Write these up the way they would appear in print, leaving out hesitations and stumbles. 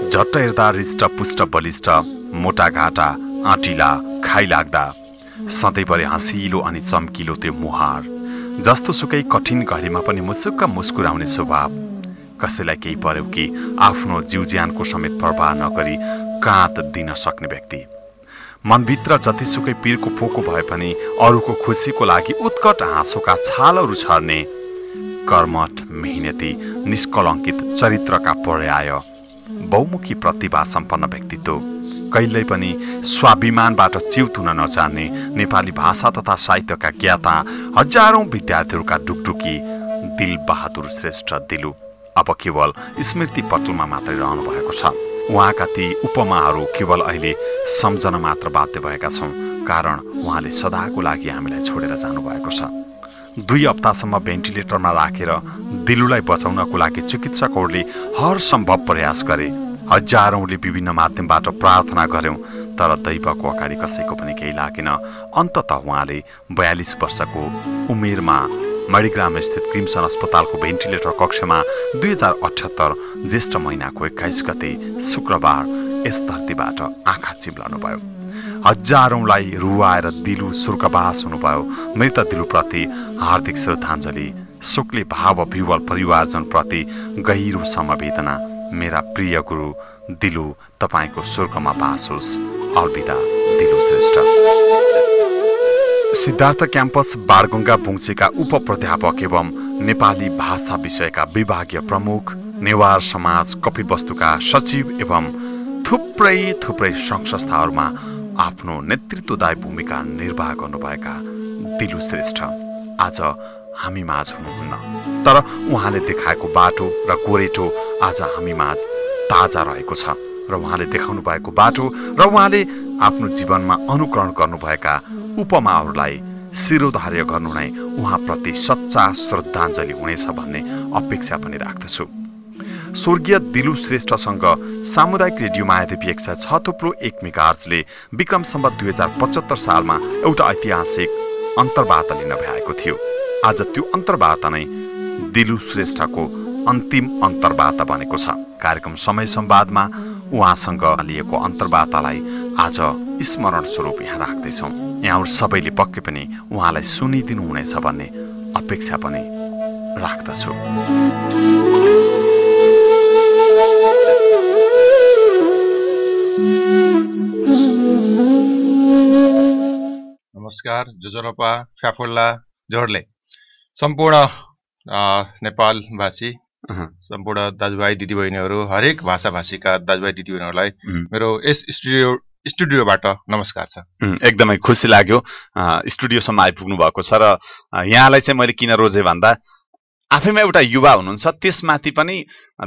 झट्ट हेर्दा रिष्ट बलिष्ठ, मोटा घाटा, आँटिला, खाइलाग्दा, सधैँभरि हँसिलो अनि चम्किलो त्यो मुहार, जस्तो सुकै कठिन घडीमा पनि मुसुक्क मुस्कुराउने स्वभाव, कसैलाई केही पर्यो कि आफ्नो जीवज्यानको समेत परवाह नगरी काँध दिन सक्ने व्यक्ति, मनभित्र जतिसुकै पीरको पोको भए पनि अरूको खुसीको लागि उत्कट हाँसोका छालहरू छर्ने, कर्मठ, मेहनती, निष्कलङ्कित चरित्रका पर्याय, बहुमुखी प्रतिभा सम्पन्न व्यक्तित्व, कहिल्यै पनि स्वाभिमानबाट च्युत हुन नचाहने नेपाली भाषा तथा साहित्यका ज्ञाता हजारौं विद्यार्थीहरूका ढुकढुकी दिलबहादुर श्रेष्ठ दिलु अब केवल स्मृति पटलमा मात्रै रहनु भएको छ। उहाँका ती उपमाहरू केवल अहिले सम्झन मात्र बाध्य भएका छौँ, कारण उहाँले सदाको लागि हामीलाई छोडेर जानुभएको छ। 2 हप्तासम्म भेन्टिलेटरमा राखेर दिलुलाई बचाउनको लागि चिकित्सकहरूले हर सम्भव प्रयास गरे। हजारौंले विभिन्न माध्यमबाट प्रार्थना गर्यौं, तर दैवको अगाडि कसैको पनि केही लागेन। अन्ततः उहाँले 42 वर्षको उमेरमा मणिग्राम स्थित क्रिम्सन अस्पतालको भेन्टिलेटर कक्षमा 2078 ज्येष्ठ महिनाको 21 गते शुक्रबार यस धरतीबाट आँखा चिम्लनुभयो। हजारौंलाई रुवाएर दिलु स्वर्गवास हुनुभयो। मृत दिलुप्रति हार्दिक श्रद्धाञ्जली, शोकले भाव विह्वल परिवारजनप्रति गहिरो समवेदना। मेरा प्रिय गुरु दिलु, तपाईको स्वर्गमा बास होस्। अलविदा दिलु श्रेष्ठ। सिद्धार्थ क्याम्पस बाणगंगा बुङ्चेका उपप्राध्यापक एवं नेपाली भाषा विषयका विभागीय प्रमुख, नेवार समाज कपिवस्तुका सचिव एवं थुप्रै सङ्घ संस्थाहरूमा आफ्नो नेतृत्वदायी भूमिका निर्वाह गर्नुभएका दिलु श्रेष्ठ आज हामी माझ हुनुहुन्न, तर उहाँले देखाएको बाटो र गोरेटो आज हामी माझ ताजा रहेको छ र उहाँले देखाउनु भएको बाटो र उहाँले आफ्नो जीवनमा अनुकरण गर्नुभएका उपमाहरूलाई शिरोधार्य गर्नु नै उहाँप्रति सच्चा श्रद्धाञ्जली हुनेछ भन्ने अपेक्षा पनि राख्दछु। स्वर्गीय दिलु श्रेष्ठसँग सामुदायिक रेडियो मायादेवी 106.1 मेगाहर्जले विक्रम सम्वत 2075 सालमा एउटा ऐतिहासिक अन्तर्वार्ता लिन भ्याएको थियो। आज त्यो अन्तर्वार्ता नै दिलु श्रेष्ठको अन्तिम अन्तर्वार्ता बनेको छ। कार्यक्रम समय संवादमा उहाँसँग लिएको अन्तर्वार्तालाई आज स्मरण स्वरूप यहाँ राख्दैछौँ। यहाँहरू सबैले पक्कै पनि उहाँलाई सुनिदिनु हुनेछ भन्ने अपेक्षा पनि राख्दछु। नमस्कार, जोजोरपा फ्याफुल्ला जोडले सम्पूर्ण नेपालवासी, सम्पूर्ण दाजुभाइ दिदीबहिनीहरू, हरेक भाषाभाषीका दाजुभाइ दिदीबहिनीहरूलाई मेरो यस स्टुडियोबाट नमस्कार छ। एकदमै खुसी लाग्यो स्टुडियोसम्म आइपुग्नु भएको छ र यहाँलाई चाहिँ मैले किन रोजे भन्दा आफैमा एउटा युवा हुनुहुन्छ, त्यसमाथि पनि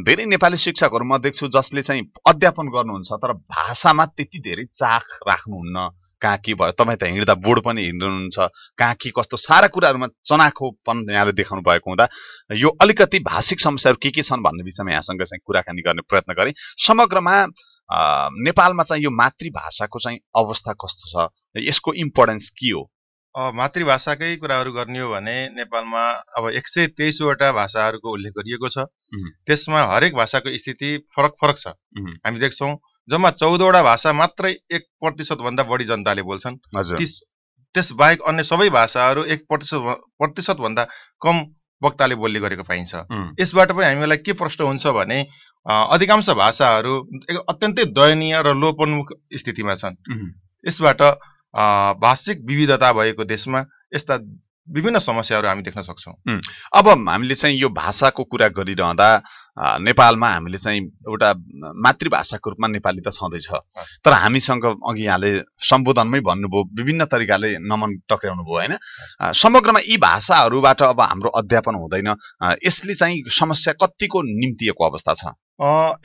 धेरै नेपाली शिक्षकहरू म देख्छु जसले चाहिँ अध्यापन गर्नुहुन्छ तर भाषामा त्यति धेरै चाख राख्नुहुन्न। कहाँ के भयो, तपाईँ त हिँड्दा बोर्ड पनि हिँड्नुहुन्छ, कहाँ के कस्तो सारा कुराहरूमा चनाखोपन यहाँले देखाउनु भएको हुँदा यो अलिकति भाषिक समस्याहरू के छन् भन्ने विषयमा यहाँसँग चाहिँ कुराकानी गर्ने प्रयत्न गरेँ। समग्रमा नेपालमा चाहिँ यो मातृभाषाको चाहिँ अवस्था कस्तो छ, यसको इम्पोर्टेन्स के हो? मातृभाषाकै कुराहरू गर्ने हो भने नेपालमा अब 123 वटा भाषाहरूको उल्लेख गरिएको छ। त्यसमा हरेक भाषाको स्थिति फरक छ। हामी देख्छौँ जम्मा 14 वटा भाषा मात्रै 1% भन्दा बढी जनताले बोल्छन्। त्यस बाहेक अन्य सबै भाषाहरू 1% भन्दा कम वक्ताले बोल्ने गरेको पाइन्छ। यसबाट पनि हामीलाई के प्रश्न हुन्छ भने अधिकांश भाषाहरू अत्यन्तै दयनीय र लोपोन्मुख स्थितिमा छन्। यसबाट भाषिक विविधता भएको देशमा यस्ता विभिन्न समस्याहरू हामी देख्न सक्छौँ। अब हामीले चाहिँ यो भाषाको कुरा गरिरहँदा नेपालमा हामीले चाहिँ एउटा मातृभाषाको रूपमा नेपाली त छँदैछ, तर हामीसँग अघि यहाँले सम्बोधनमै भन्नुभयो, विभिन्न तरिकाले नमन टक्राउनु भयो होइन। समग्रमा यी भाषाहरूबाट अब हाम्रो अध्यापन हुँदैन, यसले चाहिँ समस्या कतिको निम्तिएको अवस्था छ?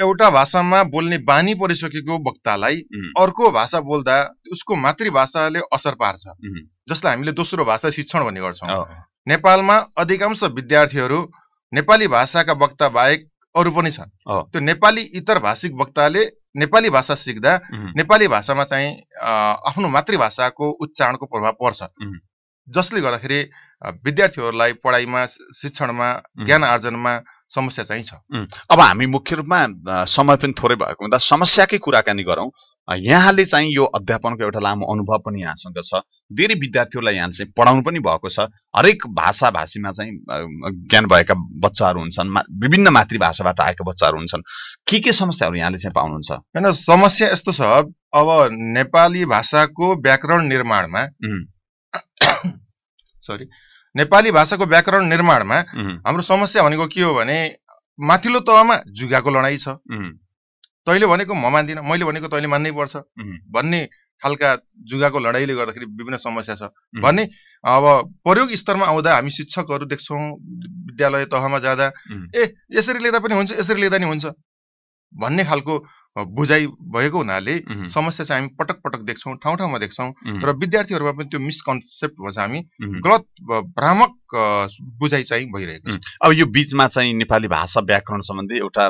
एउटा भाषामा बोल्ने बानी परिसकेको वक्तालाई अर्को भाषा बोल्दा उसको मातृभाषाले असर पार्छ, जसलाई हामीले दोस्रो भाषा शिक्षण भन्ने गर्छौँ। नेपालमा अधिकांश विद्यार्थीहरू नेपाली भाषाका वक्ता बाहेक अरू पनि छन्। त्यो नेपाली इतर भाषिक वक्ताले नेपाली भाषा सिक्दा नेपाली भाषामा चाहिँ आफ्नो मातृभाषाको उच्चारणको प्रभाव पर्छ, जसले गर्दाखेरि विद्यार्थीहरूलाई पढाइमा, शिक्षणमा, ज्ञान आर्जनमा समस्या चाहिँ छ। अब हामी मुख्य रूपमा समय पनि थोरै भएको हुँदा समस्याकै कुराकानी गरौँ। यहाँले चाहिँ यो अध्यापनको एउटा लामो अनुभव पनि यहाँसँग छ, धेरै विद्यार्थीहरूलाई यहाँ चाहिँ पढाउनु पनि भएको छ, हरेक भाषा भाषीमा चाहिँ ज्ञान भएका बच्चाहरू हुन्छन्, विभिन्न मातृभाषाबाट आएका बच्चाहरू हुन्छन्। के समस्याहरू यहाँले चाहिँ पाउनुहुन्छ? हैन, समस्या यस्तो छ, अब नेपाली भाषाको व्याकरण निर्माणमा नेपाली भाषाको व्याकरण निर्माणमा हाम्रो समस्या भनेको के हो भने माथिल्लो तहमा जुगाको लडाई छ। तैँले भनेको म मान्दिनँ, मैले भनेको तैँले मान्नै पर्छ भन्ने खालका जुगाको लडाईले गर्दाखेरि विभिन्न समस्या छ भन्ने। अब प्रयोग स्तरमा आउँदा हामी शिक्षकहरू देख्छौँ विद्यालय तहमा जाँदा यसरी लेख्दा पनि हुन्छ, यसरी लेख्दा नि हुन्छ भन्ने खालको बुझाइ भएको हुनाले समस्या चाहिँ हामी पटक पटक देख्छौँ, ठाउँ ठाउँमा देख्छौँ र विद्यार्थीहरूमा पनि त्यो मिसकन्सेप्ट भन्छ, हामी गलत भ्रामक बुझाइ चाहिँ भइरहेको छ। अब यो बीचमा चाहिँ नेपाली भाषा व्याकरण सम्बन्धी एउटा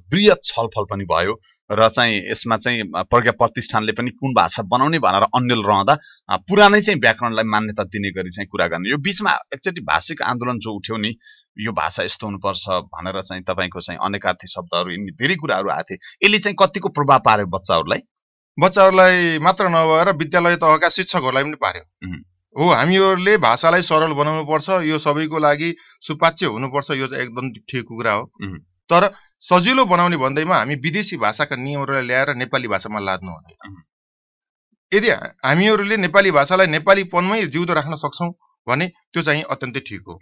बृहत छलफल पनि भयो र चाहिँ यसमा चाहिँ प्रज्ञा प्रतिष्ठानले पनि कुन भाषा बनाउने भनेर अन्यल रहँदा पुरानै चाहिँ व्याकरणलाई मान्यता दिने गरी चाहिँ कुरा गर्ने। यो बीचमा एकचोटि भाषिक आन्दोलन जो उठ्यो नि, यो भाषा यस्तो हुनुपर्छ भनेर चाहिँ तपाईँको चाहिँ अनेकार्थी शब्दहरू यिनी धेरै कुराहरू आए थिए, यसले चाहिँ कतिको प्रभाव पार्यो बच्चाहरूलाई मात्र नभएर विद्यालय तहका शिक्षकहरूलाई पनि पार्यो। हो, हामीहरूले भाषालाई सरल बनाउनु पर्छ, यो सबैको लागि सुपाच्य हुनुपर्छ, यो चाहिँ एकदम ठिक कुरा हो। तर सजिलो बनाउने भन्दैमा हामी विदेशी भाषाका नियमहरूलाई ल्याएर नेपाली भाषामा लाद्नु हुँदैन। यदि हामीहरूले नेपाली भाषालाई नेपालीपनमै जिउँदो राख्न सक्छौँ भने त्यो चाहिँ अत्यन्तै ठिक हो।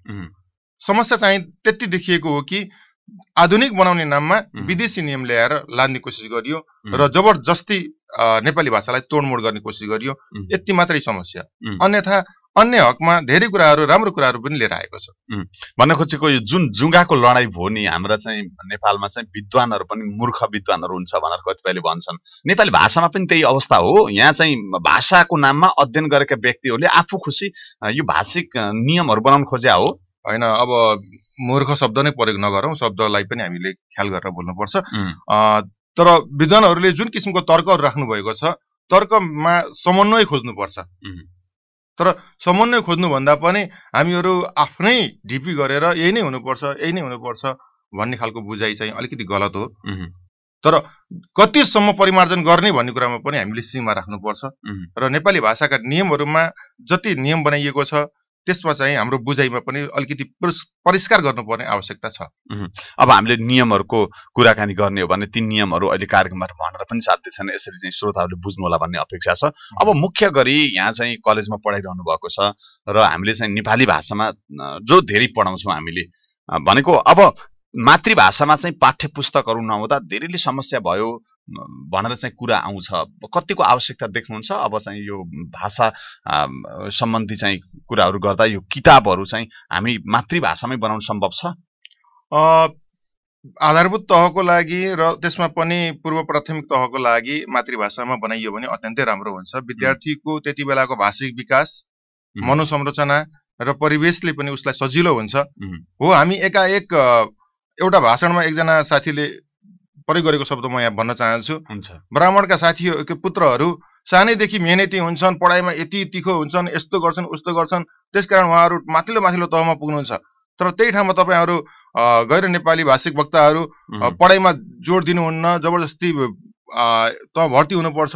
समस्या चाहिँ त्यति देखिएको हो कि आधुनिक बनाउने नाममा विदेशी नियम ल्याएर लाद्ने कोसिस गरियो र जबरजस्ती नेपाली भाषालाई तोडमोड गर्ने कोसिस गरियो, यति मात्रै समस्या। अन्यथा अन्य हकमा धेरै कुराहरू, राम्रो कुराहरू पनि लिएर आएको छ। भन्न खोजेको यो जुन जुङ्गाको लडाई भयो नि, हाम्रा चाहिँ नेपालमा चाहिँ विद्वानहरू पनि मूर्ख विद्वानहरू हुन्छ भनेर कतिपयले भन्छन्। नेपाली भाषामा पनि त्यही अवस्था हो। यहाँ चाहिँ भाषाको नाममा अध्ययन गरेका व्यक्तिहरूले आफू खुसी यो भाषिक नियमहरू बनाउन खोज्या हो। होइन, अब मूर्ख शब्द नै प्रयोग नगरौँ, शब्दलाई पनि हामीले ख्याल गरेर बोल्नुपर्छ। तर विद्वानहरूले जुन किसिमको तर्कहरू राख्नु भएको छ, तर्कमा समन्वय खोज्नुपर्छ। तर समन्वय खोज्नुभन्दा पनि हामीहरू आफ्नै ढिपी गरेर यही नै हुनुपर्छ भन्ने खालको बुझाइ चाहिँ अलिकति गलत हो। तर कतिसम्म परिमार्जन गर्ने भन्ने कुरामा पनि हामीले सीमा राख्नुपर्छ र नेपाली भाषाका नियमहरूमा जति नियम बनाइएको छ त्यसमा चाहिँ हाम्रो बुझाइमा पनि अलिकति परिष्कार गर्नुपर्ने आवश्यकता छ। अब हामीले नियमहरूको कुराकानी गर्ने हो भने ती नियमहरू अहिले कार्यक्रमबाट भनेर पनि साध्य छैन, यसरी चाहिँ श्रोताहरूले बुझ्नु होला भन्ने अपेक्षा छ। अब मुख्य गरी यहाँ चाहिँ कलेजमा पढाइरहनु भएको छ र हामीले चाहिँ नेपाली भाषामा जो धेरै पढाउँछौँ हामीले भनेको, अब मातृभाषामा चाहिँ पाठ्य पुस्तकहरू नहुँदा धेरैले समस्या भयो भनेर चाहिँ कुरा आउँछ। कतिको आवश्यकता देख्नुहुन्छ अब चाहिँ यो भाषा सम्बन्धी चाहिँ कुराहरू गर्दा यो किताबहरू चाहिँ हामी मातृभाषामै बनाउन सम्भव छ? आधारभूत तहको लागि र त्यसमा पनि पूर्व प्राथमिक तहको लागि मातृभाषामा बनाइयो भने अत्यन्तै राम्रो हुन्छ। विद्यार्थीको त्यति बेलाको भाषिक विकास, मनोसंरचना र परिवेशले पनि उसलाई सजिलो हुन्छ। हो, हामी एकाएक एउटा भाषणमा एकजना साथीले प्रयोग गरेको शब्द म यहाँ भन्न चाहन्छु। ब्राह्मणका साथीहरूको पुत्रहरू सानैदेखि मेहनती हुन्छन्, पढाइमा यति तिखो हुन्छन्, यस्तो गर्छन् उस्तो गर्छन्, त्यसकारण उहाँहरू माथिल्लो तहमा पुग्नुहुन्छ। तर त्यही ठाउँमा तपाईँहरू गैर नेपाली भाषिक वक्ताहरू पढाइमा जोड दिनुहुन्न, जबरजस्ती त भर्ती हुनुपर्छ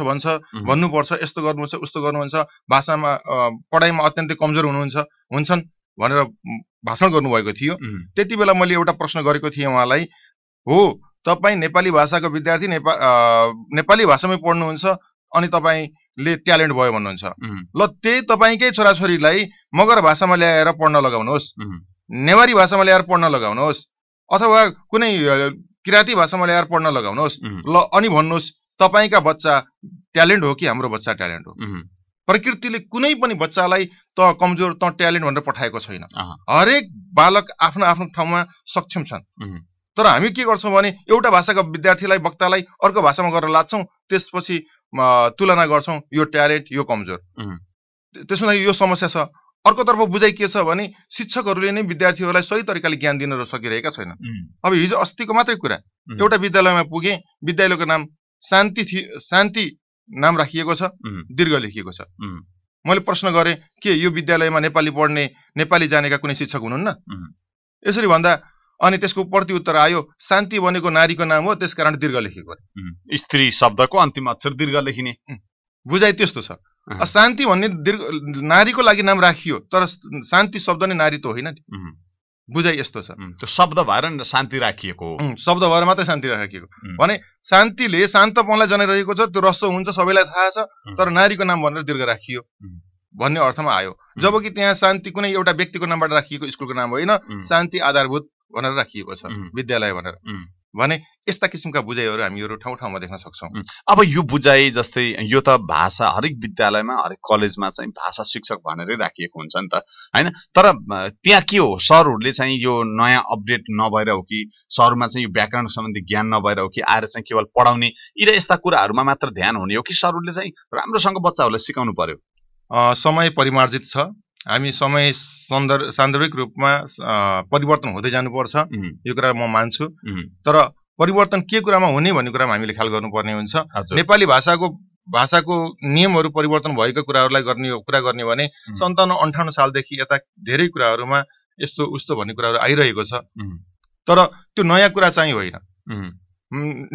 भन्नुपर्छ, यस्तो गर्नुहुन्छ उस्तो गर्नुहुन्छ, भाषामा पढाइमा अत्यन्तै कमजोर हुन्छन् भनेर भाषण गर्नुभएको थियो। त्यति बेला मैले एउटा प्रश्न गरेको थिएँ उहाँलाई, हो तपाईँ नेपाली भाषाको विद्यार्थी, नेपाली भाषामै पढ्नुहुन्छ अनि तपाईँले ट्यालेन्ट भयो भन्नुहुन्छ, ल त्यही तपाईँकै छोराछोरीलाई मगर भाषामा ल्याएर पढ्न लगाउनुहोस्, नेवारी भाषामा ल्याएर पढ्न लगाउनुहोस्, अथवा कुनै किराँती भाषामा ल्याएर पढ्न लगाउनुहोस्, ल अनि भन्नुहोस् तपाईँका बच्चा ट्यालेन्ट हो कि हाम्रो बच्चा ट्यालेन्ट हो? प्रकृतिले कुनै पनि बच्चालाई त कमजोर त ट्यालेन्ट भनेर पठाएको छैन। हरेक बालक आफ्नो आफ्नो ठाउँमा सक्षम छन्। तर हामी के गर्छौँ भने एउटा भाषाका विद्यार्थीलाई, वक्तालाई अर्को भाषामा गरेर लान्छौँ, त्यसपछि तुलना गर्छौँ, यो ट्यालेन्ट यो कमजोर। त्यसमा यो समस्या छ। अर्कोतर्फ बुझाइ के छ भने शिक्षकहरूले नै विद्यार्थीहरूलाई सही तरिकाले ज्ञान दिन सकिरहेका छैनन्। अब हिजो अस्तिको मात्रै कुरा, एउटा विद्यालयमा पुगेँ, विद्यालयको नाम शान्ति नाम राखिएको छ, दीर्घ लेखिएको छ। मैले प्रश्न गरेँ, के यो विद्यालयमा नेपाली पढ्ने, नेपाली जानेका कुनै शिक्षक हुनुहुन्न? यसरी भन्दा अनि त्यसको प्रत्युत्तर आयो शान्ति भनेको नारीको नाम हो त्यसकारण दीर्घ लेखेको स्त्री शब्दको अन्तिम अक्षर दीर्घ लेखिने बुझाइ त्यस्तो छ शान्ति भन्ने नारीको लागि नाम राखियो तर शान्ति शब्द नै नारी त होइन नि बुझाइ यस्तो छ त्यो शब्द भएर शान्ति राखिएको हो शब्द भएर मात्रै शान्ति राखिएको भने शान्तिले शान्तपनलाई जनाइरहेको छ त्यो रस्सो हुन्छ सबैलाई थाहा छ तर नारीको नाम भनेर दीर्घ राखियो भन्ने अर्थमा आयो जबकि त्यहाँ शान्ति कुनै एउटा व्यक्तिको नामबाट राखिएको स्कुलको नाम होइन शान्ति आधारभूत भनेर राखिएको छ विद्यालय भनेर भने यस्ता किसिमका बुझाइहरू हामीहरू ठाउँ ठाउँमा देख्न सक्छौँ अब यो बुझाइ जस्तै यो त भाषा हरेक विद्यालयमा हरेक कलेजमा चाहिँ भाषा शिक्षक भनेरै राखिएको हुन्छ नि त हैन तर त्यहाँ के हो सरहरूले चाहिँ यो नयाँ अपडेट नभएर हो कि सरमा चाहिँ यो व्याकरण सम्बन्धी ज्ञान नभएर हो कि आएर चाहिँ केवल पढाउने यी र यस्ता कुराहरूमा मात्र ध्यान हुने हो कि सरहरूले चाहिँ राम्रोसँग बच्चाहरूलाई सिकाउनु पर्यो समय परिमार्जित छ हामी समय सान्दर्भिक रूपमा परिवर्तन हुँदै जानुपर्छ यो कुरा म मान्छु तर परिवर्तन के कुरामा हुने भन्ने कुरामा हामीले ख्याल गर्नुपर्ने हुन्छ नेपाली भाषाको नियमहरू परिवर्तन भएको कुराहरूलाई कुरा गर्ने भने 57-58 सालदेखि यता धेरै कुराहरूमा यस्तो उस्तो भन्ने कुराहरू आइरहेको छ तर त्यो नयाँ कुरा चाहिँ होइन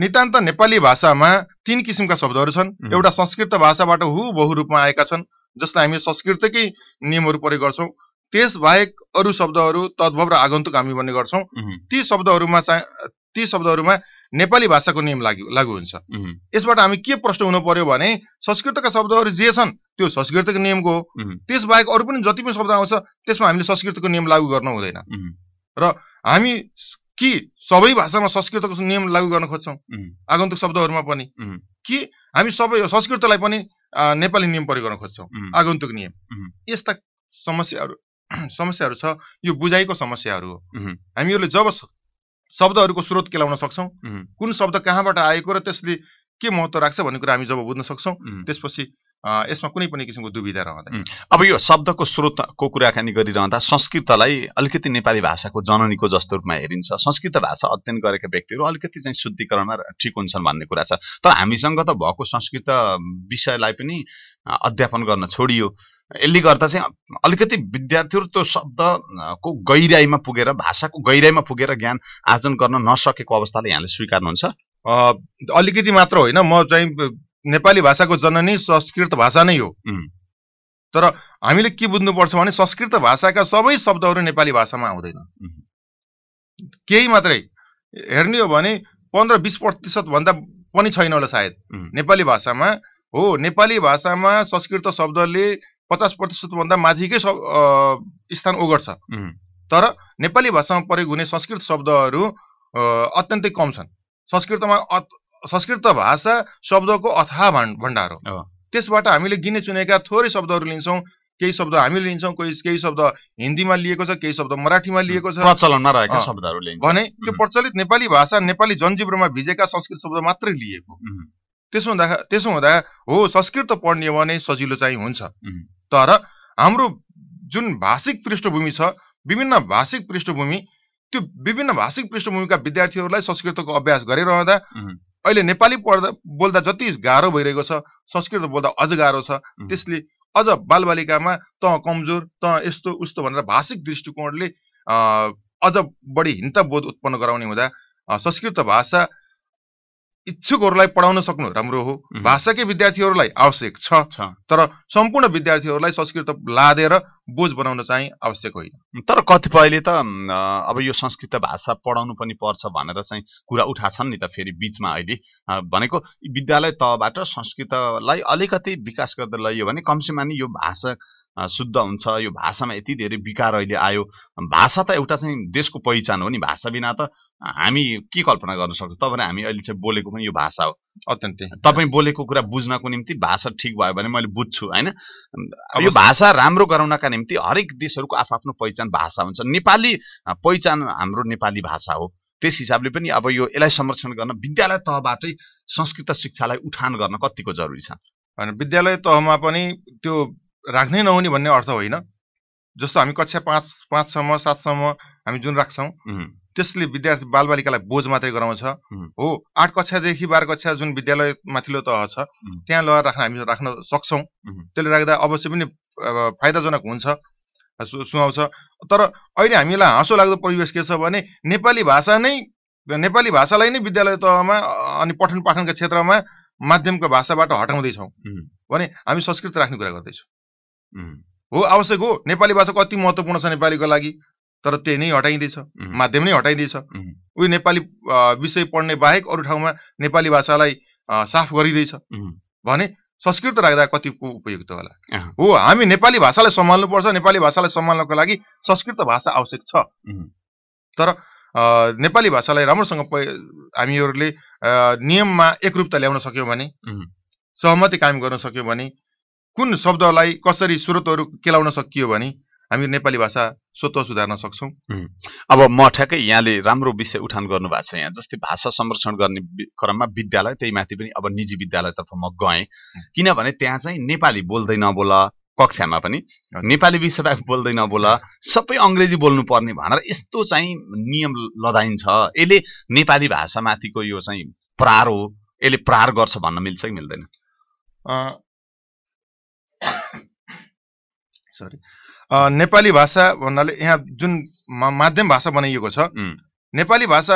नितान्त नेपाली भाषामा 3 किसिमका शब्दहरू छन् एउटा संस्कृत भाषाबाट हुबहु रूपमा आएका छन् जसलाई हामी संस्कृतकै नियमहरू प्रयोग गर्छौँ त्यसबाहेक अरू शब्दहरू तद्भव र आगन्तुक हामी भन्ने गर्छौँ ती शब्दहरूमा नेपाली भाषाको नियम लागू हुन्छ यसबाट हामी के प्रश्न हुनु पर्यो भने संस्कृतका शब्दहरू जे छन् त्यो संस्कृतको नियमको हो त्यसबाहेक अरू पनि जति पनि शब्द आउँछ त्यसमा हामीले संस्कृतको नियम लागू गर्नु हुँदैन र हामी कि सबै भाषामा संस्कृतको नियम लागू गर्न खोज्छौँ आगन्तुक शब्दहरूमा पनि कि हामी सबै संस्कृतलाई पनि नेपाली नियम प्रयोग गर्न खोज्छौँ आगन्तुक नियम यस्ता समस्याहरू छ यो बुझाइको समस्याहरू हो हामीहरूले जब शब्दहरूको स्रोत केलाउन सक्छौँ कुन शब्द कहाँबाट आएको र त्यसले के महत्त्व राख्छ भन्ने कुरा हामी जब बुझ्न सक्छौँ त्यसपछि यसमा कुनै पनि किसिमको दुविधा रहँदैन अब यो शब्दको स्रोतको कुराकानी गरिरहँदा संस्कृतलाई अलिकति नेपाली भाषाको जननीको जस्तो रूपमा हेरिन्छ संस्कृत भाषा अध्ययन गरेका व्यक्तिहरू अलिकति चाहिँ शुद्धिकरणमा ठिक हुन्छन् भन्ने कुरा छ तर हामीसँग त भएको संस्कृत विषयलाई पनि अध्यापन गर्न छोडियो यसले गर्दा चाहिँ अलिकति विद्यार्थीहरू त्यो शब्दको गहिराइमा पुगेर भाषाको गहिराइमा पुगेर ज्ञान आर्जन गर्न नसकेको अवस्थाले यहाँले स्वीकार्नुहुन्छ अलिकति मात्र होइन म चाहिँ नेपाली भाषाको जननी संस्कृत भाषा नै हो तर हामीले के बुझ्नुपर्छ भने संस्कृत भाषाका सबै शब्दहरू नेपाली भाषामा आउँदैन केही मात्रै हेर्ने हो भने 15-20% भन्दा पनि छैन होला सायद नेपाली भाषामा हो नेपाली भाषामा संस्कृत शब्दले 50% भन्दा माथिकै स्थान ओगट्छ तर नेपाली भाषामा प्रयोग हुने संस्कृत शब्दहरू अत्यन्तै कम छन् संस्कृत भाषा शब्दको अथाह भण्डार हो त्यसबाट हामीले गिने चुनेका थोरै शब्दहरू लिन्छौँ केही शब्द हामीले लिन्छौँ केही शब्द हिन्दीमा लिएको छ केही शब्द मराठीमा लिएको छ प्रचलनमा रहेका शब्दहरू लिन्छौँ भने त्यो प्रचलित नेपाली भाषा नेपाली जनजीवनमा भिजेका संस्कृत शब्द मात्रै लिएको त्यसो हुँदा हो संस्कृत पढ्ने भने सजिलो चाहिँ हुन्छ तर हाम्रो जुन भाषिक पृष्ठभूमि छ विभिन्न भाषिक पृष्ठभूमि त्यो विभिन्न भाषिक पृष्ठभूमिका विद्यार्थीहरूलाई संस्कृतको अभ्यास गरिरहँदा अहिले नेपाली बोल्दा जति गाह्रो भइरहेको छ संस्कृत बोल्दा अझ गाह्रो छ त्यसले अझ बालबालिकामा त कमजोर त यस्तो उस्तो भनेर भाषिक दृष्टिकोणले अझ बढी हिंताबोध उत्पन्न गराउने हुँदा संस्कृत भाषा इच्छुकहरूलाई पढाउन सक्नु राम्रो हो भाषाकै विद्यार्थीहरूलाई आवश्यक छ तर सम्पूर्ण विद्यार्थीहरूलाई संस्कृत लादेर बोझ बनाउन चाहिँ आवश्यक होइन तर कतिपयले त अब यो संस्कृत भाषा पढाउनु पनि पर्छ भनेर चाहिँ कुरा उठाछन् नि त फेरि बीचमा अहिले भनेको विद्यालय तहबाट संस्कृतलाई अलिकति विकास गर्दै लैयो भने कमसेमा नि यो भाषा शुद्ध हुन्छ यो भाषामा यति धेरै विकार अहिले आयो भाषा त एउटा चाहिँ देशको पहिचान हो नि भाषा बिना त हामी के कल्पना गर्न सक्छौँ तपाईँ हामी अहिले चाहिँ बोलेको पनि यो भाषा हो अत्यन्तै तपाईँ बोलेको कुरा बुझ्नको निम्ति भाषा ठिक भयो भने मैले बुझ्छु हैन यो भाषा राम्रो गराउनका निम्ति हरेक देशहरूको आफ्नो पहिचान भाषा हुन्छ नेपाली पहिचान हाम्रो नेपाली भाषा हो त्यस हिसाबले पनि अब यो यसलाई संरक्षण गर्न विद्यालय तहबाटै संस्कृत शिक्षालाई उठान गर्न कतिको जरुरी छ विद्यालय तहमा पनि त्यो राख्नै नहुने भन्ने अर्थ होइन जस्तो हामी कक्षा 5 सम्म 7 सम्म हामी जुन राख्छौं त्यसले विद्यार्थी बालबालिकालाई बोझ मात्रै गराउँछ हो 8 कक्षादेखि 12 कक्षा जुन विद्यालय माथिल्लो तह छ त्यहाँ लगेर हामी राख्न सक्छौं त्यसले राख्दा अवश्य पनि फाइदाजनक हुन्छ सुहाउँछ। तर अहिले हामीलाई हाँसो लाग्दो परिवेश के छ भने नेपाली भाषालाई नै विद्यालय तहमा अनि पठन पाठनका क्षेत्रमा माध्यमको भाषाबाट हटाउँदैछौँ भने हामी संस्कृत राख्ने कुरा गर्दैछौँ। हो, आवश्यक हो, नेपाली भाषा कति महत्त्वपूर्ण छ नेपालीको लागि, तर त्यही नै हटाइँदैछ, माध्यम नै हटाइँदैछ। उही नेपाली विषय पढ्ने बाहेक अरू ठाउँमा नेपाली भाषालाई साफ गरिँदैछ भने संस्कृत राख्दा कति उपयुक्त होला। हो, हामी नेपाली भाषालाई सम्हाल्नुपर्छ, नेपाली भाषालाई सम्हाल्नको लागि संस्कृत भाषा आवश्यक छ। तर नेपाली भाषालाई राम्रोसँग हामीहरूले नियममा एकरूपता ल्याउन सक्यौँ भने, सहमति कायम गर्न सक्यौँ भने, कुन शब्दलाई कसरी स्रोतहरू केलाउन सकियो भने हामी नेपाली भाषा स्वतः सुधार्न सक्छौँ। अब म ठ्याक्कै यहाँले राम्रो विषय उठान गर्नु भएको छ। यहाँ जस्तै भाषा संरक्षण गर्ने क्रममा विद्यालय, त्यही माथि पनि अब निजी विद्यालयतर्फ म गएँ, किनभने त्यहाँ चाहिँ नेपाली बोल्दै नबोला, कक्षामा पनि नेपाली विषय बोल्दै नबोला, सबै अङ्ग्रेजी बोल्नु पर्ने भनेर यस्तो चाहिँ नियम लदाइन्छ। यसले नेपाली भाषामाथिको यो चाहिँ प्रहार हो, यसले प्रहार गर्छ भन्न मिल्छ कि मिल्दैन? नेपाली भाषा भन्नाले यहाँ जुन माध्यम भाषा बनाइएको छ, नेपाली भाषा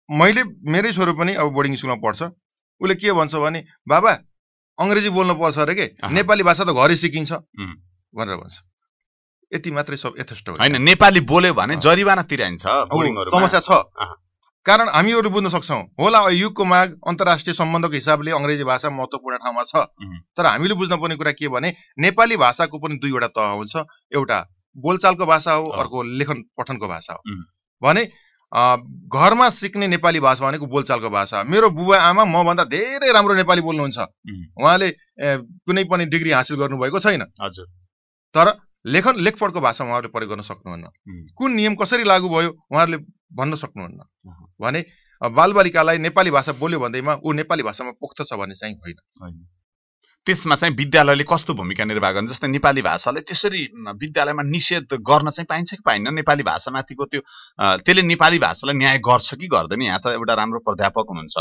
मैले मेरै छोरो पनि अब बोर्डिङ स्कुलमा पढ्छ, उसले के भन्छ भने बाबा अङ्ग्रेजी बोल्नु पर्छ अरे के, नेपाली भाषा त घरै सिकिन्छ भनेर भन्छ। यति मात्रै सब यथेष्ट हो हैन। नेपाली बोल्यो भने जरिवाना तिराइन्छ, बोर्डिङहरुमा समस्या छ। कारण हामीहरू बुझ्न सक्छौं होला युगको माग अन्तर्राष्ट्रिय सम्बन्धको हिसाबले अङ्ग्रेजी भाषा महत्त्वपूर्ण ठाउँमा छ, तर हामीले बुझ्न पर्ने कुरा के भने नेपाली भाषाको पनि दुईवटा तह हुन्छ। एउटा बोलचालको भाषा हो, अर्को लेखन पठनको भाषा हो। भने घरमा सिक्ने नेपाली भाषा भनेको बोलचालको भाषा। मेरो बुबा आमा म भन्दा धेरै राम्रो नेपाली बोल्नुहुन्छ, उहाँले कुनै पनि डिग्री हासिल गर्नुभएको छैन, हजुर, तर लेखपढको भाषा उहाँहरूले प्रयोग गर्न सक्नुहुन्न। कुन नियम कसरी लागू भयो उहाँहरूले भन्न सक्नुहुन्न। भने बालबालिकालाई नेपाली भाषा बोल्यो भन्दैमा ऊ नेपाली भाषामा पोख्त छ भन्ने चाहिँ होइन। त्यसमा चाहिँ विद्यालयले कस्तो भूमिका निर्वाह गर्ने? जस्तै नेपाली भाषालाई त्यसरी विद्यालयमा निषेध गर्न चाहिँ पाइन्छ कि पाइन्न? नेपाली भाषामाथिको त्यो त्यसले नेपाली भाषालाई न्याय गर्छ कि गर्दैन? यहाँ त एउटा राम्रो प्राध्यापक हुनुहुन्छ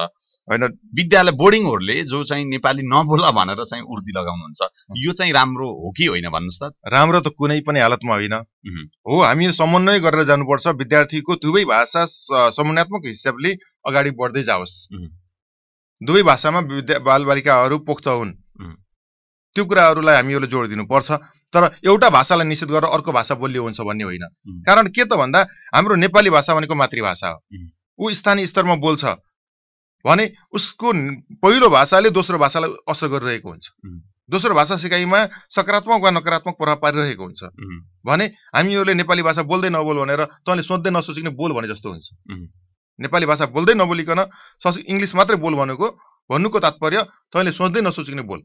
होइन, विद्यालय बोर्डिङहरूले जो चाहिँ नेपाली नबोला भनेर चाहिँ उर्दी लगाउनुहुन्छ, यो चाहिँ राम्रो हो कि होइन भन्नुहोस् त? राम्रो त कुनै पनि हालतमा होइन। हो, हामी समन्वय गरेर जानुपर्छ। विद्यार्थीको दुवै भाषा समन्वयात्मक हिसाबले अगाडि बढ्दै जाओस्। दुवै भाषामा बालबालिकाहरू पोख्त हुन्, त्यो कुराहरूलाई हामीहरूले जोड दिनुपर्छ। तर एउटा भाषालाई निषेध गरेर अर्को भाषा बोल्यो हुन्छ भन्ने होइन। कारण के त भन्दा हाम्रो नेपाली भाषा भनेको मातृभाषा हो। ऊ स्थानीय स्तरमा बोल्छ भने उसको पहिलो भाषाले दोस्रो भाषालाई असर गरिरहेको हुन्छ। दोस्रो भाषा सिकाइमा सकारात्मक वा नकारात्मक प्रभाव पारिरहेको हुन्छ। भने हामीहरूले नेपाली भाषा बोल्दै नबोल भनेर तँले सोध्दै नसोचिकन बोल भने जस्तो हुन्छ। नेपाली भाषा बोल्दै नबोलिकन इङ्ग्लिस मात्रै बोल भन्नुको तात्पर्य तँले सोच्दै नसोचिकन बोल।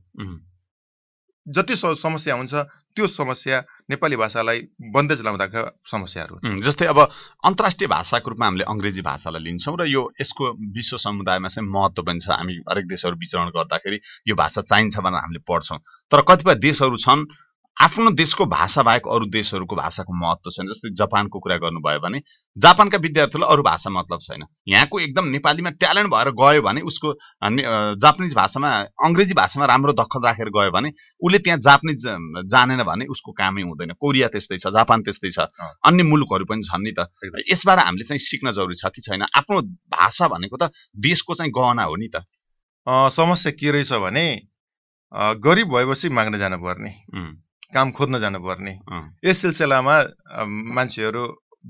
जति समस्या हुन्छ त्यो समस्या नेपाली भाषालाई बन्देज लाउँदाका समस्याहरू। जस्तै अब अन्तर्राष्ट्रिय भाषाको रूपमा हामीले अङ्ग्रेजी भाषालाई लिन्छौँ र यो यसको विश्व समुदायमा चाहिँ महत्त्व पनि छ। हामी हरेक देशहरू विचरण गर्दाखेरि यो भाषा चाहिन्छ भनेर हामीले पढ्छौँ, तर कतिपय देशहरू छन् आफ्नो देशको भाषा बाहेक अरू देशहरूको भाषाको महत्त्व छैन। जस्तै जापानको कुरा गर्नुभयो भने जापानका विद्यार्थीलाई अरू भाषा मतलब छैन। यहाँको एकदम नेपालीमा ट्यालेन्ट भएर गयो भने उसको जापानिज भाषामा अङ्ग्रेजी भाषामा राम्रो दखल राखेर गयो भने उसले त्यहाँ जापानिज जानेन भने उसको कामै हुँदैन। कोरिया त्यस्तै छ, जापान त्यस्तै छ, अन्य मुलुकहरू पनि छन् नि त। यसबाट हामीले चाहिँ सिक्न जरुरी छ कि छैन? आफ्नो भाषा भनेको त देशको चाहिँ गहना हो नि त। समस्या के रहेछ भने गरिब भएपछि माग्न जानुपर्ने, काम खोज्न जानुपर्ने। यस सिलसिलामा मान्छेहरू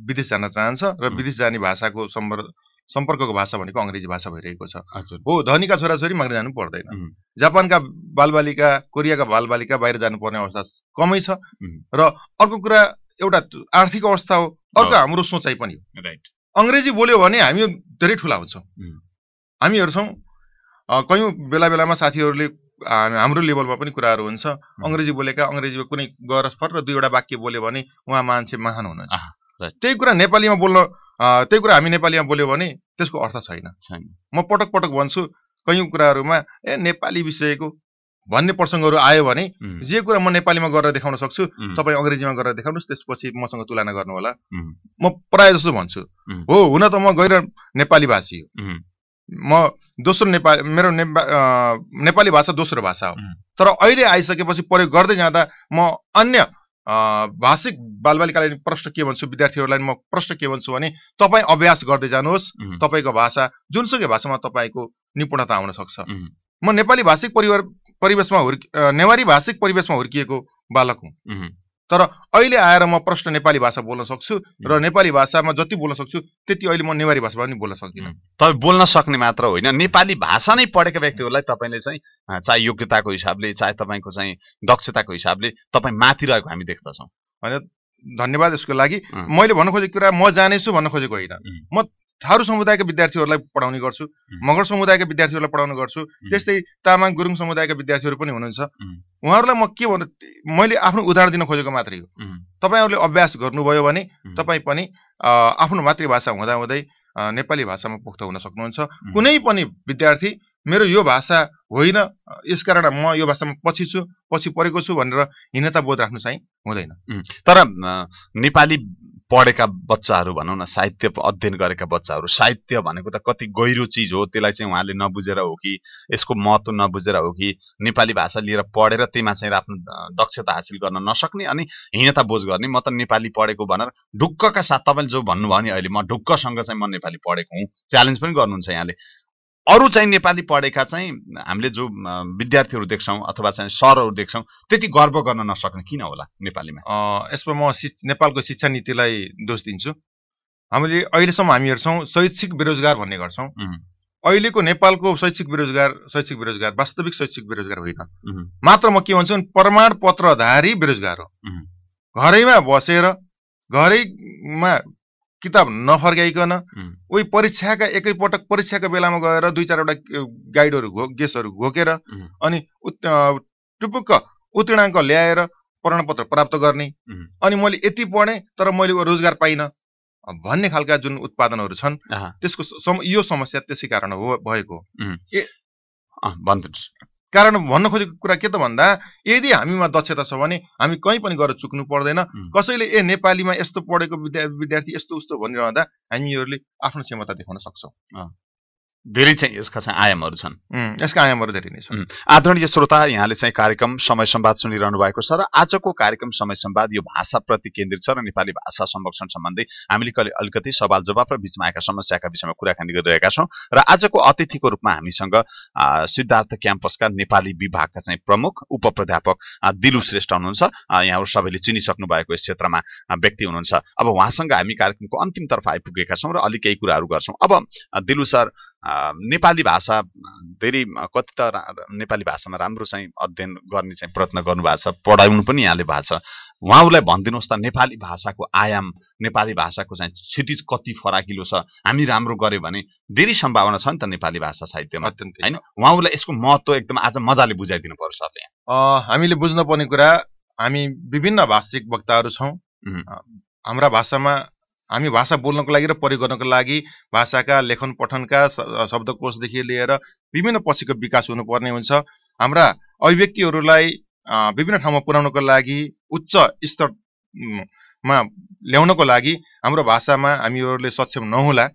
विदेश जान चाहन्छ र विदेश जाने भाषाको सम्पर्कको भाषा भनेको अङ्ग्रेजी भाषा भइरहेको छ। हो, धनीका छोराछोरी माग्न जानु पर्दैन। जापानका बालबालिका, कोरियाका बालबालिका बाहिर जानुपर्ने अवस्था कमै छ। र अर्को कुरा एउटा आर्थिक अवस्था हो, अर्को हाम्रो सोचाइ पनि हो। अङ्ग्रेजी बोल्यो भने हामी धेरै ठुला हुन्छौँ। हामीहरू छौँ कयौँ बेलामा साथीहरूले हाम्रो लेभलमा पनि कुराहरू हुन्छ, अङ्ग्रेजी बोलेका अङ्ग्रेजीमा कुनै गएर फर दुईवटा वाक्य बोल्यो भने उहाँ मान्छे महान हुनुहुन्छ। त्यही कुरा नेपालीमा बोल्न, त्यही कुरा हामी नेपालीमा बोल्यो भने त्यसको अर्थ छैन। म पटक पटक भन्छु कयौँ कुराहरूमा नेपाली विषयको भन्ने प्रसङ्गहरू आयो भने जे कुरा म नेपालीमा गरेर देखाउन सक्छु तपाईँ अङ्ग्रेजीमा गरेर देखाउनुहोस्, त्यसपछि मसँग तुलना गर्नु होला। म प्रायः जस्तो भन्छु। हो, हुन त म गैर नेपाली भाषी हो, म दोस्रो मेरो नेपाली भाषा दोस्रो भाषा हो, तर अहिले आइसकेपछि प्रयोग गर्दै जाँदा म अन्य भाषिक बालबालिकालाई प्रश्न के भन्छु, विद्यार्थीहरूलाई म प्रश्न के भन्छु भने तपाईँ अभ्यास गर्दै जानुहोस्। तपाईँको भाषा जुनसुकै भाषामा तपाईँको निपुणता आउन सक्छ। म नेपाली भाषिक परिवेशमा नेवारी भाषिक परिवेशमा हुर्किएको बालक हुँ, तर अहिले आएर म प्रश्न नेपाली भाषा बोल्न सक्छु र नेपाली भाषामा जति बोल्न सक्छु त्यति अहिले म नेवारी भाषामा पनि बोल्न सक्दिनँ। तपाईँ बोल्न सक्ने मात्र होइन, नेपाली भाषा नै पढेका व्यक्तिहरूलाई तपाईँले चाहिँ चाहे योग्यताको हिसाबले चाहे तपाईँको चाहिँ दक्षताको हिसाबले तपाईँ माथि रहेको हामी देख्दछौँ। होइन, धन्यवाद यसको लागि। मैले भन्न खोजेको कुरा म जानेछु भन्न खोजेको होइन। म थारू समुदायका विद्यार्थीहरूलाई पढाउने गर्छु, मगर समुदायका विद्यार्थीहरूलाई पढाउने गर्छु, त्यस्तै तामाङ गुरुङ समुदायका विद्यार्थीहरू पनि हुनुहुन्छ। उहाँहरूलाई म के भन्नु, मैले आफ्नो उदाहरण दिन खोजेको मात्रै हो। तपाईँहरूले अभ्यास गर्नुभयो भने तपाईँ पनि आफ्नो मातृभाषा हुँदाहुँदै नेपाली भाषामा पोख्त हुन सक्नुहुन्छ। कुनै पनि विद्यार्थी मेरो यो भाषा होइन यसकारण म यो भाषामा पछि परेको छु भनेर हीनता बोध राख्नु चाहिँ हुँदैन। तर नेपाली पढेका बच्चाहरू भनौँ न, साहित्य अध्ययन गरेका बच्चाहरू, साहित्य भनेको त कति गहिरो चिज हो, त्यसलाई चाहिँ उहाँले नबुझेर हो कि यसको महत्त्व नबुझेर हो कि नेपाली भाषा लिएर पढेर त्यहीमा चाहिँ आफ्नो दक्षता हासिल गर्न नसक्ने अनि हीनता बोझ गर्ने, म त नेपाली पढेको भनेर ढुक्कका साथ तपाईँले जो भन्नुभयो नि अहिले, म ढुक्कसँग चाहिँ म नेपाली पढेको हुँ, च्यालेन्ज पनि गर्नुहुन्छ यहाँले। अरू चाहिँ नेपाली पढेका चाहिँ हामीले जो विद्यार्थीहरू देख्छौँ अथवा चाहिँ सरहरू देख्छौँ त्यति गर्व गर्न नसक्ने किन होला नेपालीमा? यसमा म नेपालको शिक्षा नीतिलाई दोष दिन्छु। हामीले अहिलेसम्म हामी हेर्छौँ शैक्षिक बेरोजगार भन्ने गर्छौँ। अहिलेको नेपालको शैक्षिक बेरोजगार वास्तविक शैक्षिक बेरोजगार होइन, मात्र म के भन्छु भने प्रमाणपत्रधारी बेरोजगार हो। घरैमा बसेर घरैमा किताब नफर्काइकन उही परीक्षाका एकैपटक परीक्षाका बेलामा गएर 2-4वटा गाइडहरू गेसहरू घोकेर अनि टुपुक्क उत्तीर्णाङ्क ल्याएर प्रमाणपत्र प्राप्त गर्ने, अनि मैले यति पढेँ तर मैले रोजगार पाइनँ भन्ने खालका जुन उत्पादनहरू छन् त्यसको यो समस्या त्यसै कारण भएको हो। कारण भन्न खोजेको कुरा के त भन्दा यदि हामीमा दक्षता छ भने हामी कहीँ पनि गएर चुक्नु पर्दैन। कसैले नेपालीमा यस्तो पढेको विद्यार्थी यस्तो उस्तो भनिरहँदा हामीहरूले आफ्नो क्षमता देखाउन सक्छौँ। धेरै चाहिँ यसका चाहिँ आयामहरू छन्, यसका आयामहरू धेरै नै छन्। आदरणीय श्रोता, यहाँले चाहिँ कार्यक्रम समय संवाद सुनिरहनु भएको छ र आजको कार्यक्रम समय संवाद यो भाषाप्रति केन्द्रित छ र नेपाली भाषा संरक्षण सम्बन्धी हामीले अलिकति सवाल जवाफ र बिचमा आएका समस्याका विषयमा कुराकानी गरिरहेका छौँ र आजको अतिथिको रूपमा हामीसँग सिद्धार्थ क्याम्पसका नेपाली विभागका चाहिँ प्रमुख उपप्राध्यापक दिलु श्रेष्ठ हुनुहुन्छ। यहाँहरू सबैले चिनिसक्नु भएको यस क्षेत्रमा व्यक्ति हुनुहुन्छ। अब उहाँसँग हामी कार्यक्रमको अन्तिमतर्फ आइपुगेका छौँ र अलिक केही कुराहरू गर्छौँ। अब दिलु सर, नेपाली भाषा धेरै कति त नेपाली भाषामा राम्रो चाहिँ अध्ययन गर्ने चाहिँ प्रयत्न गर्नुभएको छ, पढाउनु पनि यहाँले भएको छ। उहाँहरूलाई भनिदिनुहोस् त नेपाली भाषाको आयाम, नेपाली भाषाको चाहिँ क्षितिज कति फराकिलो छ? हामी राम्रो गऱ्यो भने धेरै सम्भावना छ नि त नेपाली भाषा साहित्यमा, होइन? उहाँहरूलाई यसको महत्त्व एकदम आज मजाले बुझाइदिनु पर्छ सरले। हामीले बुझ्नुपर्ने कुरा, हामी विभिन्न भाषिक वक्ताहरू छौँ। हाम्रा भाषामा हामी भाषा बोल्नको लागि र प्रयोग गर्नको लागि भाषाका लेखन पठनका शब्दकोशदेखि लिएर विभिन्न पक्षको विकास हुनुपर्ने हुन्छ। हाम्रा अभिव्यक्तिहरूलाई विभिन्न ठाउँमा पुर्याउनको लागि उच्च स्तरमा ल्याउनको लागि हाम्रो भाषामा हामीहरूले सक्षम नहोला।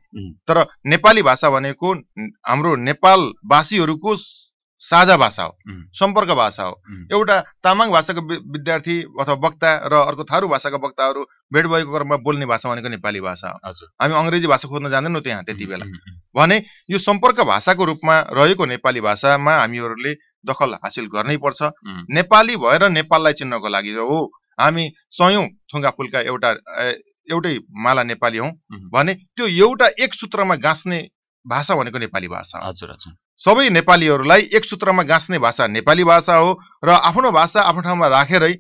तर नेपाली भाषा भनेको हाम्रो नेपालवासीहरूको साझा भाषा हो, सम्पर्क भाषा हो। एउटा तामाङ भाषाको विद्यार्थी अथवा वक्ता र अर्को थारू भाषाका वक्ताहरू भेट भएको क्रममा बोल्ने भाषा भनेको नेपाली भाषा हो। हामी अङ्ग्रेजी भाषा खोज्न जान्दैनौँ त्यहाँ त्यति बेला। भने यो सम्पर्क भाषाको रूपमा रहेको नेपाली भाषामा हामीहरूले दखल हासिल गर्नै पर्छ। नेपाली भएर नेपाललाई चिन्नको लागि हो हामी सयौं थुङ्गा फुलका एउटै माला नेपाली हौँ भने त्यो एउटा एक सूत्रमा गाँस्ने भाषा भनेको नेपाली भाषा हो। सबै नेपालीहरूलाई एक सूत्रमा गाँस्ने भाषा नेपाली भाषा हो र आफ्नो भाषा आफ्नो ठाउँमा राखेरै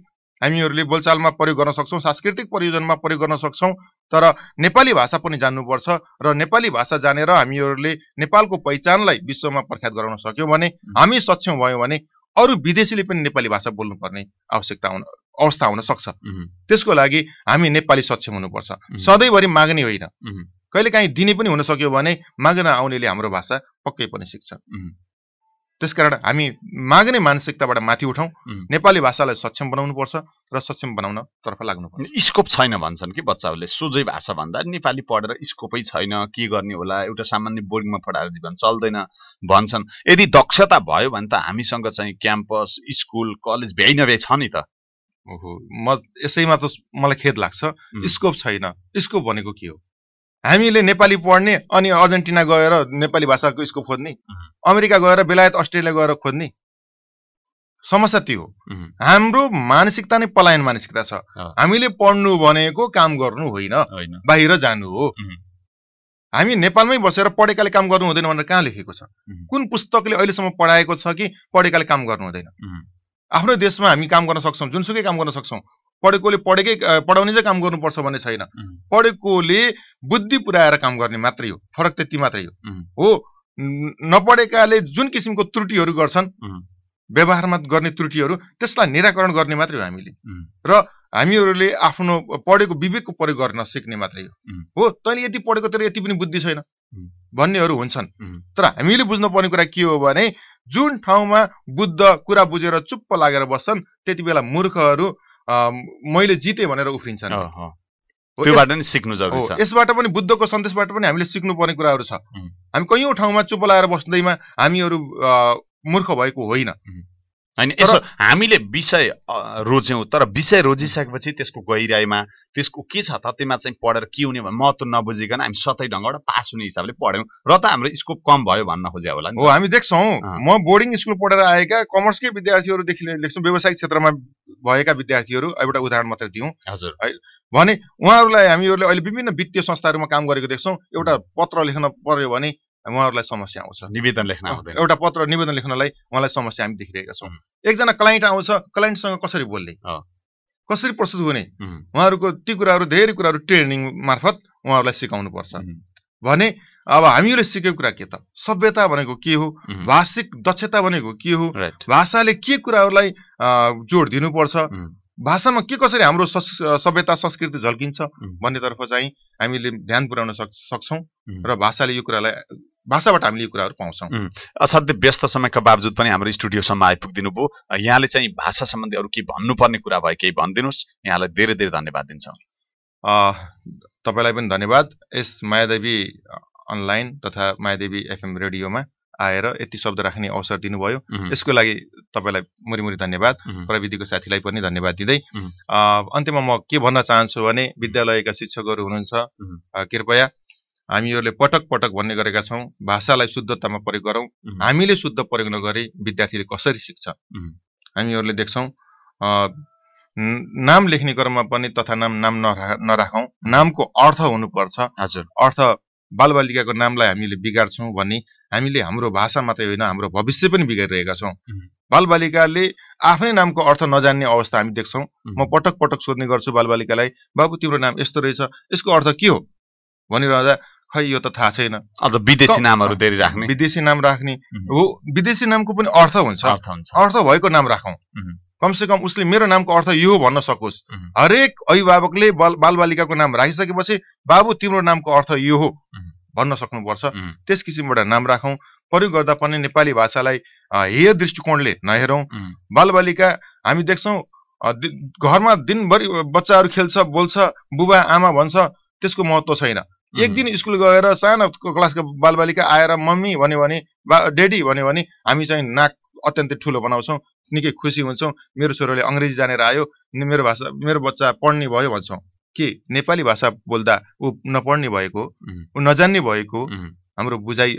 हामीहरूले बोलचालमा प्रयोग गर्न सक्छौँ, सांस्कृतिक प्रयोजनमा प्रयोग गर्न सक्छौँ। तर नेपाली भाषा पनि जान्नुपर्छ र नेपाली भाषा जानेर हामीहरूले नेपालको पहिचानलाई विश्वमा प्रख्यात गराउन सक्यौँ भने, हामी सक्षम भयौँ भने अरू विदेशीले पनि नेपाली भाषा बोल्नुपर्ने अवस्था हुन सक्छ। त्यसको लागि हामी नेपाली सक्षम हुनुपर्छ। सधैँभरि माग्ने होइन, कहिलेकाहीँ दिने पनि हुन सक्यो भने माग्न आउनेले हाम्रो भाषा पक्कै पनि सिक्छ। त्यसकारण हामी माग्ने मानसिकताबाट माथि उठौँ, नेपाली भाषालाई सक्षम बनाउनुपर्छ र सक्षम बनाउन तर्फ लाग्नुपर्छ। स्कोप छैन भन्छन् कि बच्चाहरूले, सोझै भाषा भन्दा नेपाली पढेर स्कोपै छैन, के गर्ने होला, एउटा सामान्य बोर्डिङमा पढाएर जीवन चल्दैन भन्छन्। यदि दक्षता भयो भने त हामीसँग चाहिँ क्याम्पस, स्कुल, कलेज भ्याइ नभ्याइ छ नि त। ओहो, म यसैमा त मलाई खेद लाग्छ, स्कोप छैन। स्कोप भनेको के हो? हामीले नेपाली पढ्ने अनि अर्जेन्टिना गएर नेपाली भाषाको स्कोप खोज्ने, अमेरिका गएर बेलायत अस्ट्रेलिया गएर खोज्ने, समस्या त्यो हो। हाम्रो मानसिकता नै पलायन मानसिकता छ। हामीले पढ्नु भनेको काम गर्नु होइन, बाहिर जानु हो। हामी नेपालमै बसेर पढेकाले काम गर्नु हुँदैन भनेर कहाँ लेखेको छ? कुन पुस्तकले अहिलेसम्म पढाएको छ कि पढेकाले काम गर्नु हुँदैन? आफ्नो देशमा हामी काम गर्न सक्छौँ, जुनसुकै काम गर्न सक्छौँ। पढेकोले पढाउने चाहिँ काम गर्नुपर्छ भन्ने छैन। पढेकोले बुद्धि पुर्याएर काम गर्ने मात्रै हो, फरक त्यति मात्रै हो। नपढेकाले जुन किसिमको त्रुटिहरू गर्छन्, व्यवहारमा गर्ने त्रुटिहरू, त्यसलाई निराकरण गर्ने मात्रै हो हामीले। र हामीहरूले आफ्नो पढेको विवेकको प्रयोग गर्न सिक्ने मात्रै हो। तैँले यति पढेको तर यति पनि बुद्धि छैन भन्नेहरू हुन्छन्। तर हामीले बुझ्नुपर्ने कुरा के हो भने जुन ठाउँमा बुद्ध कुरा बुझेर चुप्प लागेर बस्छन् त्यति बेला मूर्खहरू मैले जिते भनेर उफ्रिन्छन्। त्योबाट नि सिक्नु जरुरी छ। यसबाट पनि बुद्धको सन्देशबाट पनि हामीले सिक्नुपर्ने कुराहरू छ। हामी कयौं ठाउँमा चुप्प लागेर बस्दैमा हामीहरू मूर्ख भएको होइन। हैन, यसो हामीले विषय रोज्यौं, तर विषय रोजिसकेपछि त्यसको गहिराइमा त्यसको के छ त त्यसमा चाहिँ पढेर के हुने भन्ने महत्त्व नबुझिकन हामी सतै ढङ्गबाट पास हुने हिसाबले पढ्यौं र त हाम्रो स्कोप कम भयो भन्न खोजे होला नि। हो, हामी देख्छौं। म बोर्डिङ स्कुल पढेर आएका कमर्सकै विद्यार्थीहरूदेखि लेख्छौं, व्यावसायिक क्षेत्रमा भएका विद्यार्थीहरू, एउटा उदाहरण मात्र दिउँ। हजुर, भने उहाँहरूलाई हामीहरूले अहिले विभिन्न वित्तीय संस्थाहरूमा काम गरेको देख्छौं। एउटा पत्र लेख्न पर्यो भने उहाँहरूलाई समस्या आउँछ, निवेदन लेख्न आउँदैन। एउटा पत्र निवेदन लेख्नलाई उहाँलाई समस्या हामी देखिरहेका छौं। एकजना क्लाइन्ट आउँछ, क्लाइन्टसँग कसरी बोल्ने, कसरी प्रस्तुत हुने, उहाँहरूको ती कुराहरू, धेरै कुराहरू ट्रेनिङ मार्फत उहाँहरूलाई सिकाउनु पर्छ। भने अब हामीले सिकेको कुरा के त? सभ्यता भनेको के हो, भाषिक दक्षता भनेको के हो, भाषाले के कुराहरूलाई जोड दिनुपर्छ, भाषामा के कसरी हाम्रो सभ्यता संस्कृति झल्किन्छ भन्नेतर्फ चाहिँ हामीले ध्यान पुर्याउन सक्छौं र भाषाले यो कुरालाई, भाषाबाट हामीले यो कुराहरू पाउँछौं। असाध्यै व्यस्त समयका बावजुद पनि हाम्रो स्टुडियोसम्म आइपुगिदिनु भयो। यहाँले चाहिँ भाषा सम्बन्धी अरू केही भन्नुपर्ने कुरा भयो केही भनिदिनुहोस्। यहाँलाई धेरै धेरै धन्यवाद दिन्छौँ। तपाईलाई पनि धन्यवाद। यस मायादेवी अनलाइन तथा मायादेवी FM रेडियोमा आएर यति शब्द राख्ने अवसर दिनुभयो, यसको लागि तपाईलाई मुरी धन्यवाद। प्रविधिको साथीलाई पनि धन्यवाद दिँदै अन्त्यमा म के भन्न चाहन्छु भने विद्यालयका शिक्षकहरू हुनुहुन्छ, कृपया हामीहरूले पटक पटक भन्ने गरेका छौं, भाषालाई शुद्धतामा प्रयोग गरौँ। हामीले शुद्ध प्रयोग नगरे विद्यार्थीले कसरी सिक्छ? हामीहरूले देख्छौं नाम लेख्ने क्रममा पनि तथा नाम नराखौं, नामको अर्थ हुनुपर्छ। हजुर, अर्थ बालबालिकाको नामलाई हामीले बिगार्छौं भने हामीले हाम्रो भाषा मात्रै होइन हाम्रो भविष्य पनि बिगारिरहेका छौं। बालबालिकाले आफ्नै नामको अर्थ नजान्ने अवस्था हामी देख्छौं। म पटक पटक सोध्ने गर्छु बालबालिकालाई, बाबु तिम्रो नाम यस्तो रहेछ, यसको अर्थ के हो भनिरहँदा खै यो त थाहा छैन। अझ विदेशी नामहरू धेरै राख्ने, विदेशी नाम राख्ने हो। विदेशी नामको पनि अर्थ हुन्छ, अर्थ भएको नाम राखौं। कमसे कम उसले मेरो नामको अर्थ यो भन्न सकोस्। हरेक अभिभावकले बालबालिकाको नाम राखिसकेपछि बाबु तिम्रो नामको अर्थ यो हो भन्न सक्नुपर्छ। त्यस किसिमबाट नाम राखौं। प्रयोग गर्दा पनि नेपाली भाषालाई हेय दृष्टिकोणले नहेरौं। बालबालिका हामी देख्छौं घरमा दिनभरि बच्चाहरू खेल्छ, बोल्छ, बुबा आमा भन्छ, त्यसको महत्त्व छैन। एक दिन स्कुल गएर सानो क्लासको बालबालिका आएर मम्मी भन्यो भने, डेडी भन्यो भने हामी चाहिँ नाक अत्यन्तै ठुलो बनाउँछौं, निकै खुसी हुन्छौं। मेरो छोराले अंग्रेजी जानेर आयो, मेरो बच्चा पढ्ने भयो भन्छौं। के नेपाली भाषा बोल्दा ऊ नपढ्ने भएको, ऊ नजान्ने भएको? हाम्रो बुझाइ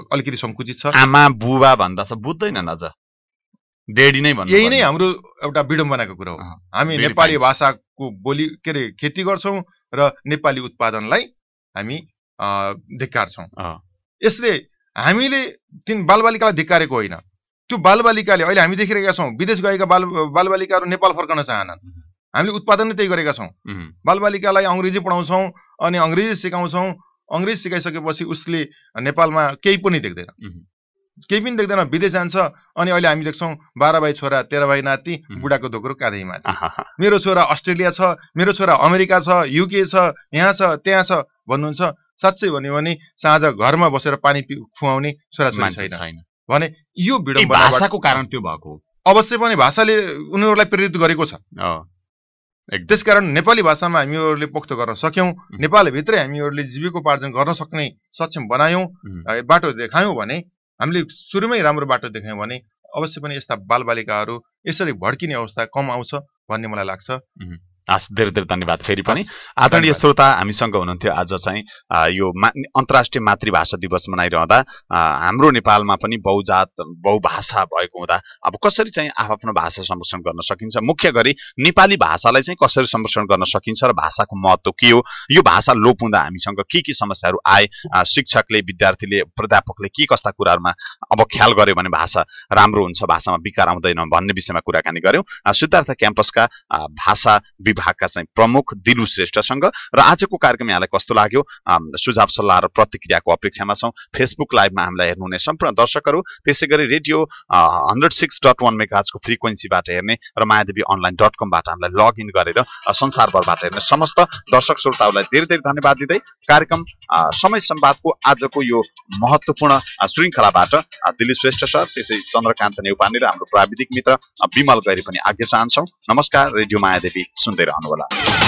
अलिकति संकुचित छ। आमा बुबा भन्दा चाहिँ बुझ्दैन न, अझ डेडी नै भन्नु। यही नै हाम्रो एउटा विडम्बनाको कुरा हो। हामी नेपाली भाषाको बोली के अरे खेती गर्छौं र नेपाली उत्पादनलाई हामी धिक्कार्छौं। यसले हामीले तीन बालबालिकालाई धिक्कारेको होइन, त्यो बालबालिकाले अहिले हामी देखिरहेका छौं विदेश गएका बालबालिकाहरू नेपाल फर्कन चाहनन्। हामीले उत्पादन नै त्यही गरेका छौं। बालबालिकालाई अंग्रेजी पढाउँछौं अनि अंग्रेजी सिकाउँछौं। अंग्रेजी सिकाइसकेपछि उसले नेपालमा केही पनि देख्दैन, केही पनि देख्दैन, विदेश जान्छ। अनि अहिले हामी देख्छौं 12 भाइ छोरा 13 भाइ नाति, बुढाको धोक्रो काँधै माथि। मेरो छोरा अस्ट्रेलिया छ, मेरो छोरा अमेरिका छ, युके छ, यहाँ छ, त्यहाँ छ भन्नुहुन्छ। साच्चै भन्यो भने साँझ घरमा बसेर पानी खुवाउने छोराछोरी छैन भने यो विडम्बना भाषाको कारण त्यो भएको हो। अवश्य पनि भाषाले उनीहरूलाई प्रेरित गरेको छ। त्यसकारण नेपाली भाषामा हामीहरूले पोख्त गर्न सक्यौं, नेपालभित्रै हामीहरूले जीविकोपार्जन गर्न सक्ने सक्षम बनायौं, बाटो देखायौं भने, हामीले सुरुमै राम्रो बाटो देखायौं भने अवश्य पनि यस्ता बालबालिकाहरू यसरी भड्किने अवस्था कम आउँछ। भन्ने मलाई लाग्छ। हस्, धेरै धेरै धन्यवाद फेरि पनि। आदरणीय श्रोता, हामीसँग हुनुहुन्थ्यो आज चाहिँ यो अन्तर्राष्ट्रिय मातृभाषा दिवस मनाइरहँदा हाम्रो नेपालमा पनि बहुजात बहुभाषा भएको हुँदा अब कसरी चाहिँ आफ्नो भाषा संरक्षण गर्न सकिन्छ, मुख्य गरी नेपाली भाषालाई चाहिँ कसरी संरक्षण गर्न सकिन्छ र भाषाको महत्त्व के हो, यो भाषा लोप हुँदा हामीसँग के समस्याहरू आए, शिक्षकले, विद्यार्थीले, प्राध्यापकले के कस्ता कुराहरूमा अब ख्याल गर्यो भने भाषा राम्रो हुन्छ, भाषामा विकार आउँदैन भन्ने विषयमा कुराकानी गर्यौं सिद्धार्थ क्याम्पसका भाषा विभागका चाहिँ प्रमुख दिलु श्रेष्ठसँग। र आजको कार्यक्रम यहाँलाई कस्तो लाग्यो, सुझाव सल्लाह र प्रतिक्रियाको अपेक्षामा छौं। फेसबुक लाइभमा हामीलाई हेर्नुहुने सम्पूर्ण दर्शकहरू, त्यसैगरी रेडियो 106.1 मेगाहर्जको फ्रिक्वेन्सीबाट हेर्ने र mayadevi.online.com बाट हामीलाई लगइन गरेर संसारभरबाट हेर्ने समस्त दर्शक श्रोताहरूलाई धेरै धेरै धन्यवाद दिँदै कार्यक्रम समय संवादको आजको यो महत्त्वपूर्ण श्रृङ्खलाबाट दिलीप श्रेष्ठ सर, त्यसै चन्द्रकान्त नेउपाने र हाम्रो प्राविधिक मित्र विमल गैरी पनि आज्ञा चाहन्छौं। नमस्कार। रेडियो मायादेवी सुन्दै रहनुहोला।